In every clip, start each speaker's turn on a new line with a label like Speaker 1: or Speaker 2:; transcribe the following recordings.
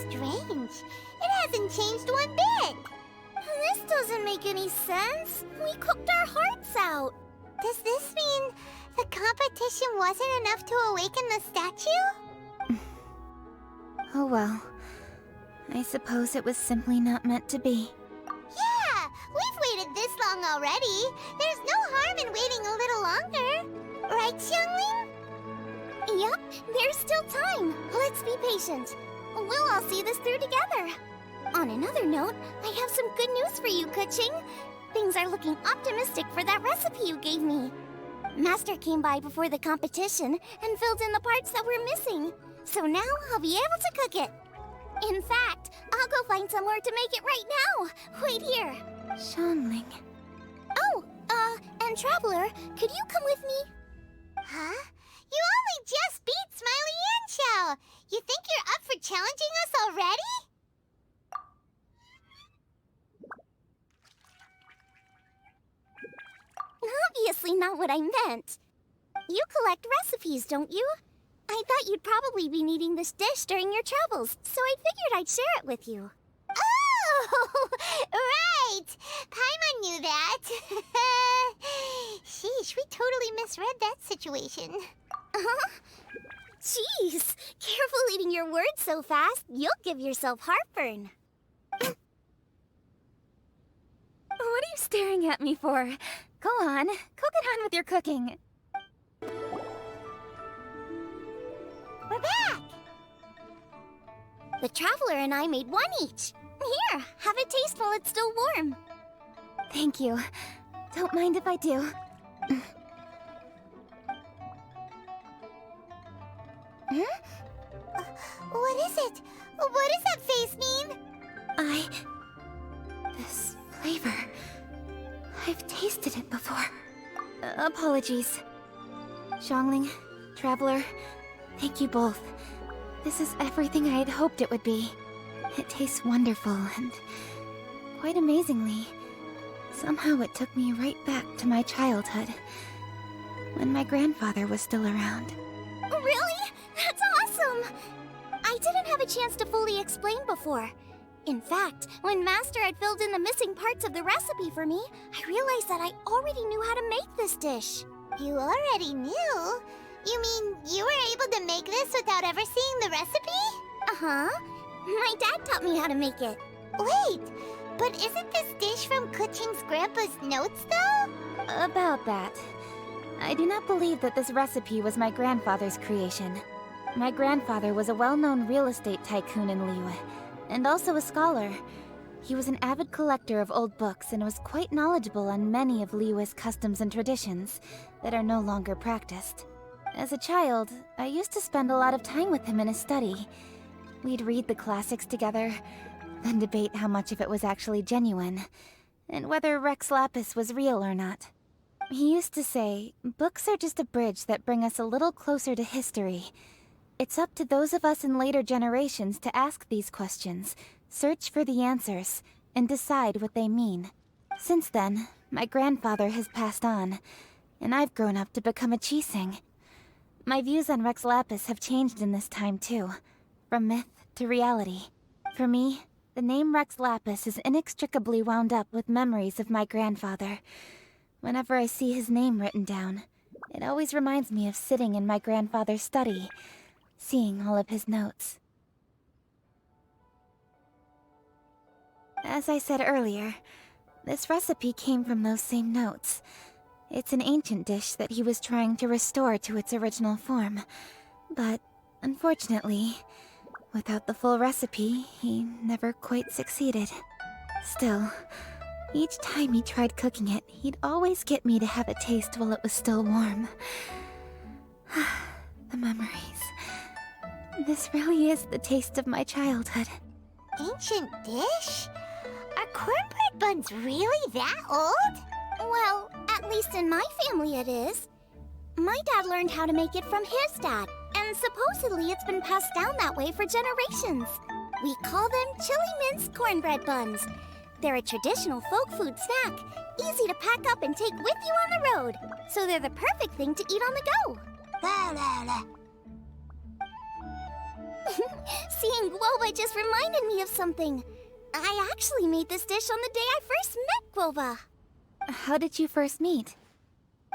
Speaker 1: strange. It hasn't changed one bit. This doesn't make any sense. We cooked our hearts out. Does this mean the competition wasn't enough to awaken the statue?
Speaker 2: Oh well. I suppose it was simply not meant to be.
Speaker 1: Yeah, we've waited this long already. There's no harm in waiting a little longer. Right, Xiangling? Yep, there's still time. Let's be patient. We'll all see this through together. On another note, I have some good news for you, Keqing. Things are looking optimistic for that recipe you gave me. Master came by before the competition and filled in the parts that were missing. So now I'll be able to cook it. In fact, I'll go find somewhere to make it right now. Wait here.
Speaker 2: Xiangling.
Speaker 1: Oh, and Traveler, could you come with me? Huh? You only just beat Smiley and Xiao. You think you're up for challenging us already? Obviously not what I meant. You collect recipes, don't you? I thought you'd probably be needing this dish during your travels, so I figured I'd share it with you. Oh, right! Paimon knew that. Sheesh, we totally misread that situation. Jeez, careful eating your words so fast. You'll give yourself heartburn.
Speaker 2: What are you staring at me for? Go on, go get on with your cooking.
Speaker 1: We're back! The Traveler and I made one each. Here, have a taste while it's still warm.
Speaker 2: Thank you. Don't mind if I do.
Speaker 1: What is it? What does that face mean?
Speaker 2: This flavor... I've tasted it before. Apologies. Xiangling, Traveler, thank you both. This is everything I had hoped it would be. It tastes wonderful and... quite amazingly, somehow it took me right back to my childhood. When my grandfather was still around.
Speaker 1: Really? That's awesome! I didn't have a chance to fully explain before. In fact, when Master had filled in the missing parts of the recipe for me, I realized that I already knew how to make this dish. You already knew? You mean you were able to make this without ever seeing the recipe? Uh-huh. My dad taught me how to make it. Wait, but isn't this dish from Keqing's grandpa's notes, though?
Speaker 2: About that. I do not believe that this recipe was my grandfather's creation. My grandfather was a well-known real estate tycoon in Liyue, and also a scholar. He was an avid collector of old books and was quite knowledgeable on many of Liyue's customs and traditions that are no longer practiced. As a child, I used to spend a lot of time with him in his study. We'd read the classics together, then debate how much of it was actually genuine, and whether Rex Lapis was real or not. He used to say, books are just a bridge that bring us a little closer to history. It's up to those of us in later generations to ask these questions, search for the answers, and decide what they mean. Since then, my grandfather has passed on, and I've grown up to become a Qixing. My views on Rex Lapis have changed in this time too, from myth to reality. For me, the name Rex Lapis is inextricably wound up with memories of my grandfather. Whenever I see his name written down, it always reminds me of sitting in my grandfather's study, seeing all of his notes. As I said earlier, this recipe came from those same notes. It's an ancient dish that he was trying to restore to its original form. But, unfortunately, without the full recipe, he never quite succeeded. Still, each time he tried cooking it, he'd always get me to have a taste while it was still warm. The memories. This really is the taste of my childhood.
Speaker 1: Ancient dish? Are cornbread buns really that old? Well, at least in my family it is. My dad learned how to make it from his dad, and supposedly it's been passed down that way for generations. We call them chili mince cornbread buns. They're a traditional folk food snack, easy to pack up and take with you on the road. So they're the perfect thing to eat on the go. Seeing Guoba just reminded me of something. I actually made this dish on the day I first met Guoba.
Speaker 2: How did you first meet?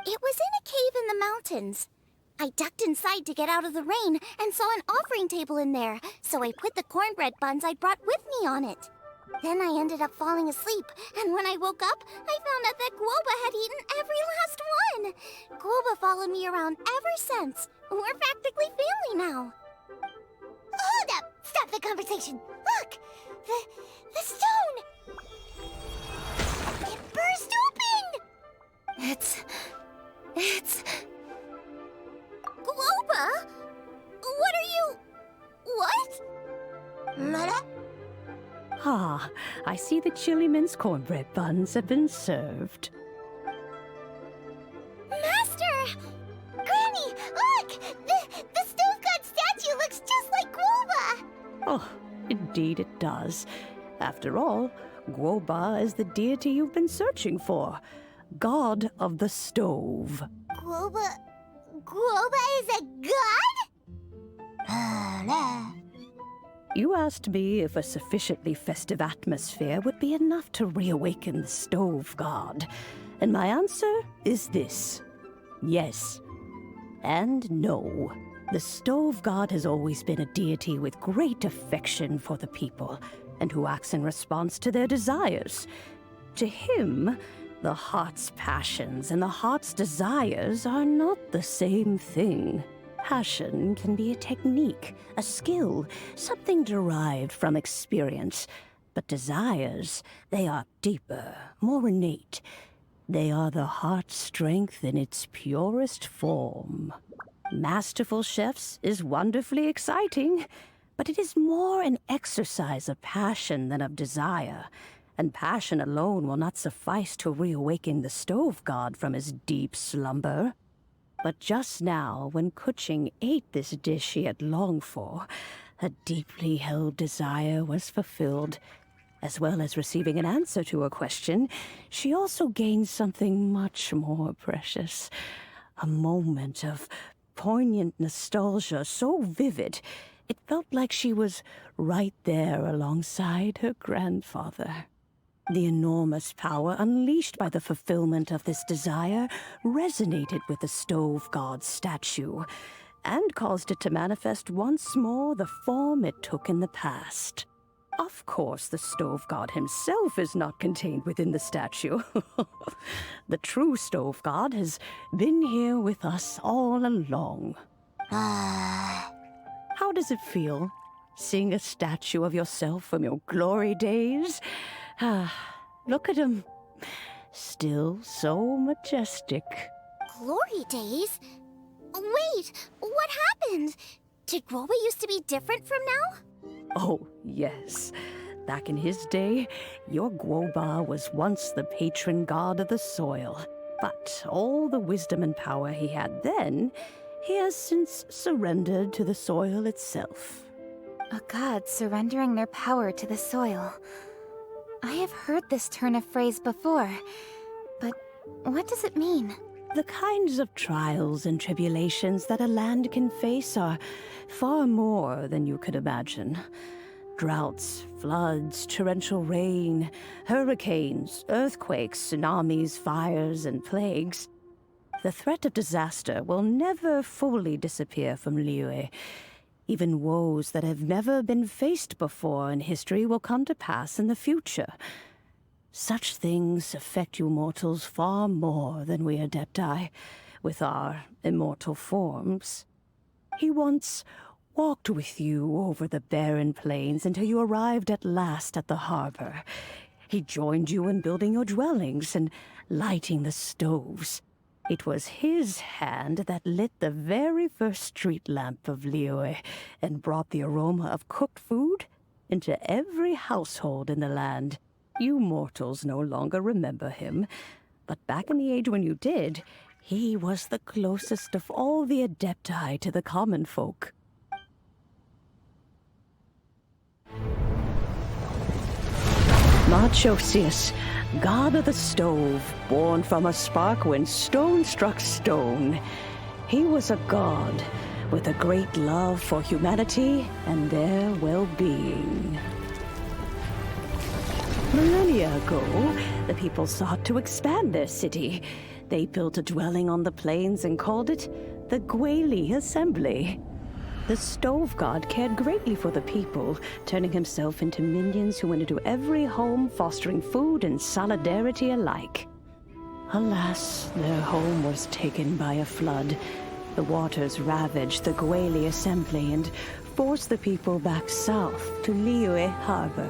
Speaker 1: It was in a cave in the mountains. I ducked inside to get out of the rain and saw an offering table in there, so I put the cornbread buns I'd brought with me on it. Then I ended up falling asleep, and when I woke up, I found out that Guoba had eaten every last one. Guoba followed me around ever since. We're practically family now. Hold up! Stop the conversation! Look! The stone! It burst open!
Speaker 2: It's...
Speaker 1: Guoba? What are you... What? Mother?
Speaker 3: Ah, I see the chili mince cornbread buns have been served.
Speaker 1: Master! Granny, look! The stone god statue looks just like Guoba!
Speaker 3: Oh, indeed it does. After all, Guoba is the deity you've been searching for. God of the stove.
Speaker 1: Guoba is a god?
Speaker 3: You asked me if a sufficiently festive atmosphere would be enough to reawaken the stove god. And my answer is this. Yes. And no. The stove god has always been a deity with great affection for the people, and who acts in response to their desires. To him, the heart's passions and the heart's desires are not the same thing. Passion can be a technique, a skill, something derived from experience. But desires, they are deeper, more innate. They are the heart's strength in its purest form. Masterful Chefs is wonderfully exciting, but it is more an exercise of passion than of desire. And passion alone will not suffice to reawaken the stove god from his deep slumber. But just now, when Kuching ate this dish she had longed for, a deeply held desire was fulfilled. As well as receiving an answer to a question, she also gained something much more precious. A moment of poignant nostalgia so vivid, it felt like she was right there alongside her grandfather. The enormous power unleashed by the fulfillment of this desire resonated with the stove god's statue, and caused it to manifest once more the form it took in the past. Of course, the stove god himself is not contained within the statue. The true stove god has been here with us all along. How does it feel, seeing a statue of yourself from your glory days? Look at him. Still so majestic.
Speaker 1: Glory days? Wait, what happened? Did Guoba used to be different from now?
Speaker 3: Oh, yes. Back in his day, your Guoba was once the patron god of the soil. But all the wisdom and power he had then, he has since surrendered to the soil itself.
Speaker 2: A god surrendering their power to the soil. I have heard this turn of phrase before, but what does it mean?
Speaker 3: The kinds of trials and tribulations that a land can face are far more than you could imagine. Droughts, floods, torrential rain, hurricanes, earthquakes, tsunamis, fires, and plagues. The threat of disaster will never fully disappear from Liyue. Even woes that have never been faced before in history will come to pass in the future. Such things affect you mortals far more than we Adepti, with our immortal forms. He once walked with you over the barren plains until you arrived at last at the harbor. He joined you in building your dwellings and lighting the stoves. It was his hand that lit the very first street lamp of Liyue and brought the aroma of cooked food into every household in the land. You mortals no longer remember him, but back in the age when you did, he was the closest of all the Adepti to the common folk. Moonchase, god of the stove, born from a spark when stone struck stone. He was a god, with a great love for humanity and their well-being. Millennia ago, the people sought to expand their city. They built a dwelling on the plains and called it the Gwaili Assembly. The Stove God cared greatly for the people, turning himself into minions who went into every home, fostering food and solidarity alike. Alas, their home was taken by a flood. The waters ravaged the Gwaili Assembly and forced the people back south to Liyue Harbor.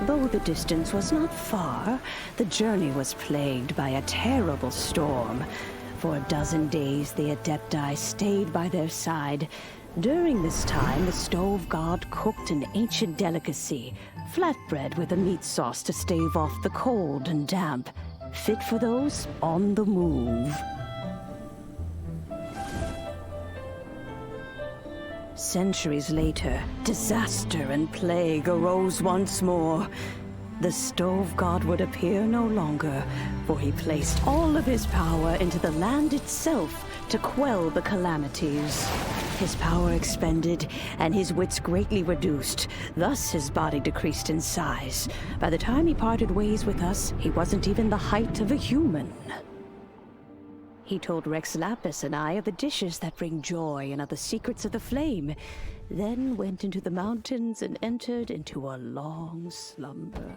Speaker 3: Though the distance was not far, the journey was plagued by a terrible storm. For a dozen days, the Adepti stayed by their side. During this time, the Stove God cooked an ancient delicacy, flatbread with a meat sauce to stave off the cold and damp, fit for those on the move. Centuries later, disaster and plague arose once more. The Stove God would appear no longer, for he placed all of his power into the land itself to quell the calamities. His power expended, and his wits greatly reduced. Thus his body decreased in size. By the time he parted ways with us, he wasn't even the height of a human. He told Rex Lapis and I of the dishes that bring joy and of the secrets of the flame, then went into the mountains and entered into a long slumber.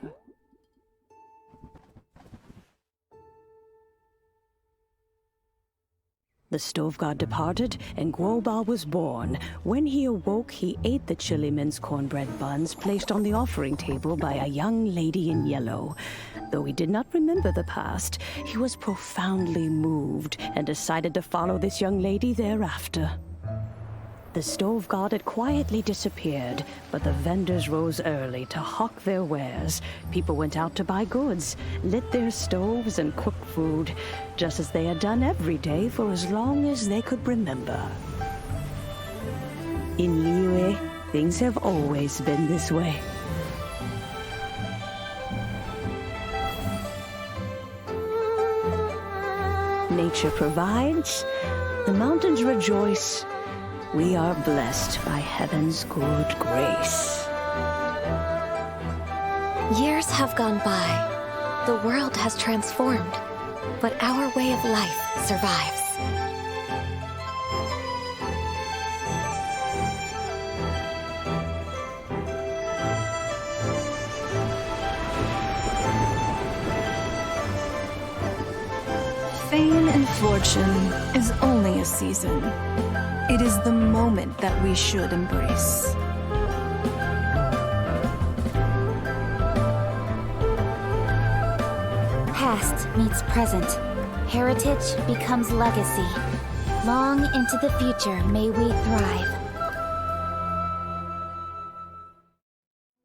Speaker 3: The Stove God departed, and Guobal was born. When he awoke, he ate the Chiliman's cornbread buns placed on the offering table by a young lady in yellow. Though he did not remember the past, he was profoundly moved and decided to follow this young lady thereafter. The Stove God had quietly disappeared, but the vendors rose early to hawk their wares. People went out to buy goods, lit their stoves, and cooked food, just as they had done every day for as long as they could remember. In Liyue, things have always been this way. Nature provides, the mountains rejoice. We are blessed by heaven's good grace.
Speaker 4: Years have gone by. The world has transformed, but our way of life survives.
Speaker 5: Fame and fortune is only a season. It is the moment that we should embrace.
Speaker 2: Past meets present. Heritage becomes legacy. Long into the future may we thrive.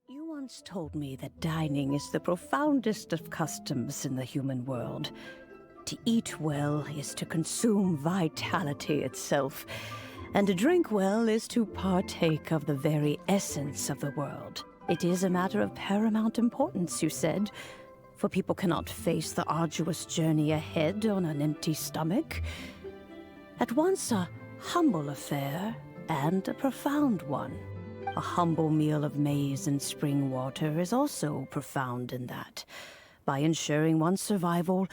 Speaker 3: You once told me that dining is the profoundest of customs in the human world. To eat well is to consume vitality itself, and to drink well is to partake of the very essence of the world. It is a matter of paramount importance, you said, for people cannot face the arduous journey ahead on an empty stomach. At once a humble affair and a profound one. A humble meal of maize and spring water is also profound in that. By ensuring one's survival,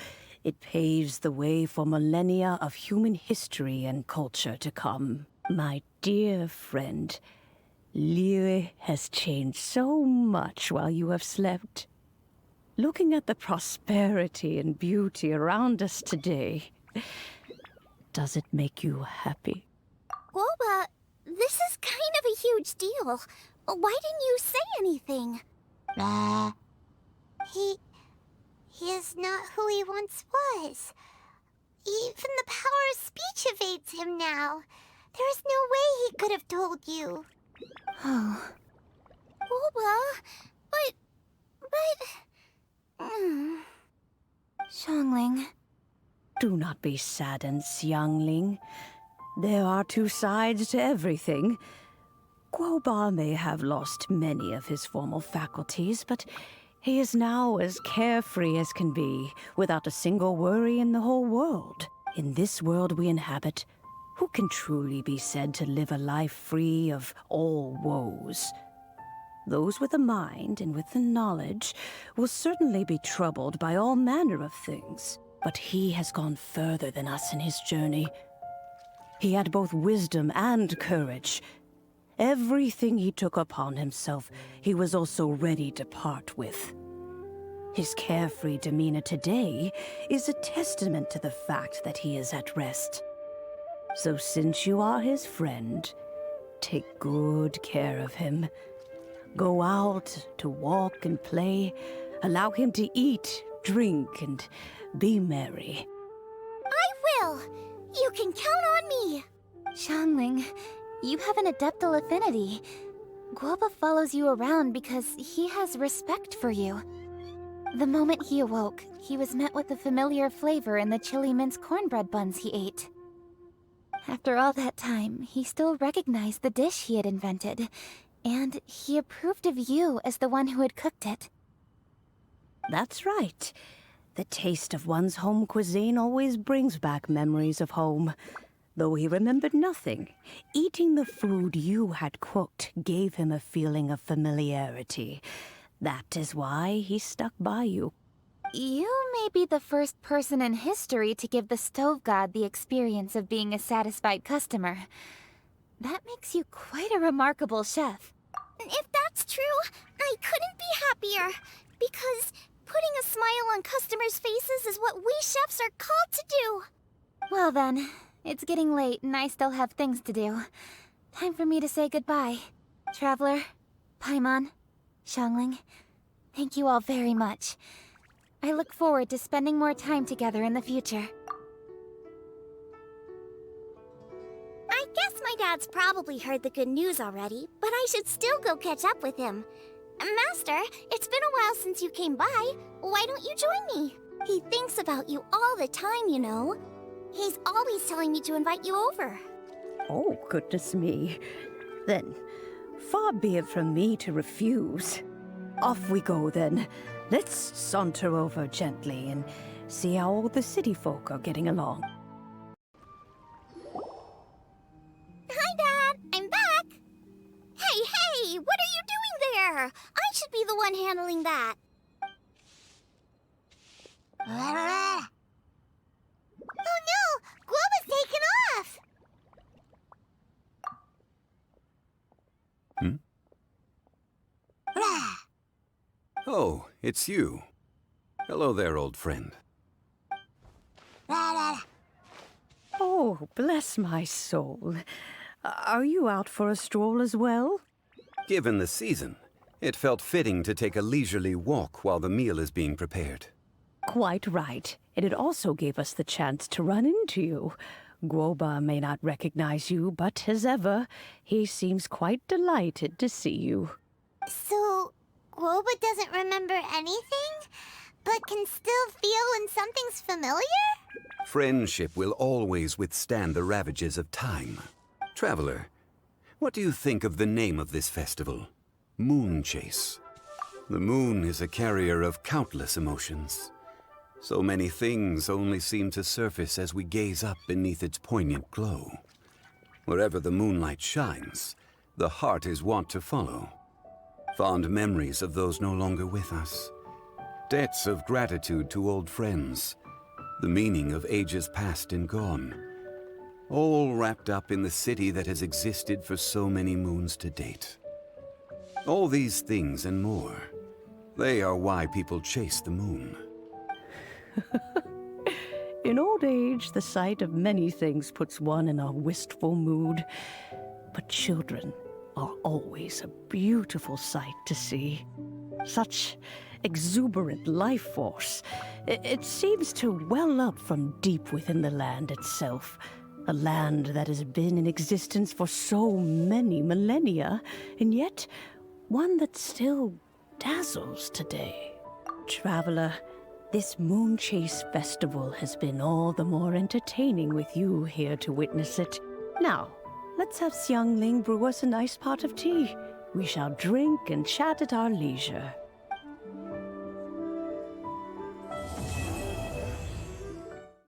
Speaker 3: it paves the way for millennia of human history and culture to come. My dear friend, Liyue has changed so much while you have slept. Looking at the prosperity and beauty around us today, does it make you happy?
Speaker 1: Guoba, this is kind of a huge deal. Why didn't you say anything? He is not who he once was. Even the power of speech evades him now. There is no way he could have told you.
Speaker 2: Oh.
Speaker 1: Guoba, but...
Speaker 2: Xiangling.
Speaker 3: Do not be saddened, Xiangling. There are two sides to everything. Guoba may have lost many of his formal faculties, but he is now as carefree as can be, without a single worry in the whole world. In this world we inhabit, who can truly be said to live a life free of all woes? Those with a mind and with the knowledge will certainly be troubled by all manner of things. But he has gone further than us in his journey. He had both wisdom and courage. Everything he took upon himself, he was also ready to part with. His carefree demeanor today is a testament to the fact that he is at rest. So since you are his friend, take good care of him. Go out to walk and play. Allow him to eat, drink, and be merry.
Speaker 1: I will! You can count on me!
Speaker 2: Xiangling, you have an adeptal affinity. Guoba follows you around because he has respect for you. The moment he awoke, he was met with the familiar flavor in the chili mince cornbread buns he ate. After all that time, he still recognized the dish he had invented, and he approved of you as the one who had cooked it.
Speaker 3: That's right. The taste of one's home cuisine always brings back memories of home. Though he remembered nothing, eating the food you had cooked gave him a feeling of familiarity. That is why he stuck by you.
Speaker 2: You may be the first person in history to give the stove god the experience of being a satisfied customer. That makes you quite a remarkable chef.
Speaker 1: If that's true, I couldn't be happier. Because putting a smile on customers' faces is what we chefs are called to do.
Speaker 2: Well then, it's getting late and I still have things to do. Time for me to say goodbye. Traveler, Paimon, Xiangling, thank you all very much. I look forward to spending more time together in the future.
Speaker 1: I guess my dad's probably heard the good news already, but I should still go catch up with him. Master, it's been a while since you came by. Why don't you join me? He thinks about you all the time, you know. He's always telling me to invite you over.
Speaker 3: Oh, goodness me. Then, far be it from me to refuse. Off we go, then. Let's saunter over gently and see how all the city folk are getting along.
Speaker 1: Hi, Dad. I'm back. Hey, what are you doing there? I should be the one handling that. Oh no! Guoba's taken off!
Speaker 6: Oh, it's you. Hello there, old friend.
Speaker 3: Oh, bless my soul. Are you out for a stroll as well?
Speaker 6: Given the season, it felt fitting to take a leisurely walk while the meal is being prepared.
Speaker 3: Quite right. And it also gave us the chance to run into you. Guoba may not recognize you, but as ever, he seems quite delighted to see you.
Speaker 1: So, Guoba doesn't remember anything, but can still feel when something's familiar?
Speaker 6: Friendship will always withstand the ravages of time. Traveler, what do you think of the name of this festival? Moonchase. The moon is a carrier of countless emotions. So many things only seem to surface as we gaze up beneath its poignant glow. Wherever the moonlight shines, the heart is wont to follow. Fond memories of those no longer with us. Debts of gratitude to old friends. The meaning of ages past and gone. All wrapped up in the city that has existed for so many moons to date. All these things and more, they are why people chase the moon.
Speaker 3: In old age, the sight of many things puts one in a wistful mood. But children are always a beautiful sight to see. Such exuberant life force. It seems to well up from deep within the land itself. A land that has been in existence for so many millennia, and yet one that still dazzles today. Traveler, this Moonchase festival has been all the more entertaining with you here to witness it. Now, let's have Xiangling brew us a nice pot of tea. We shall drink and chat at our leisure.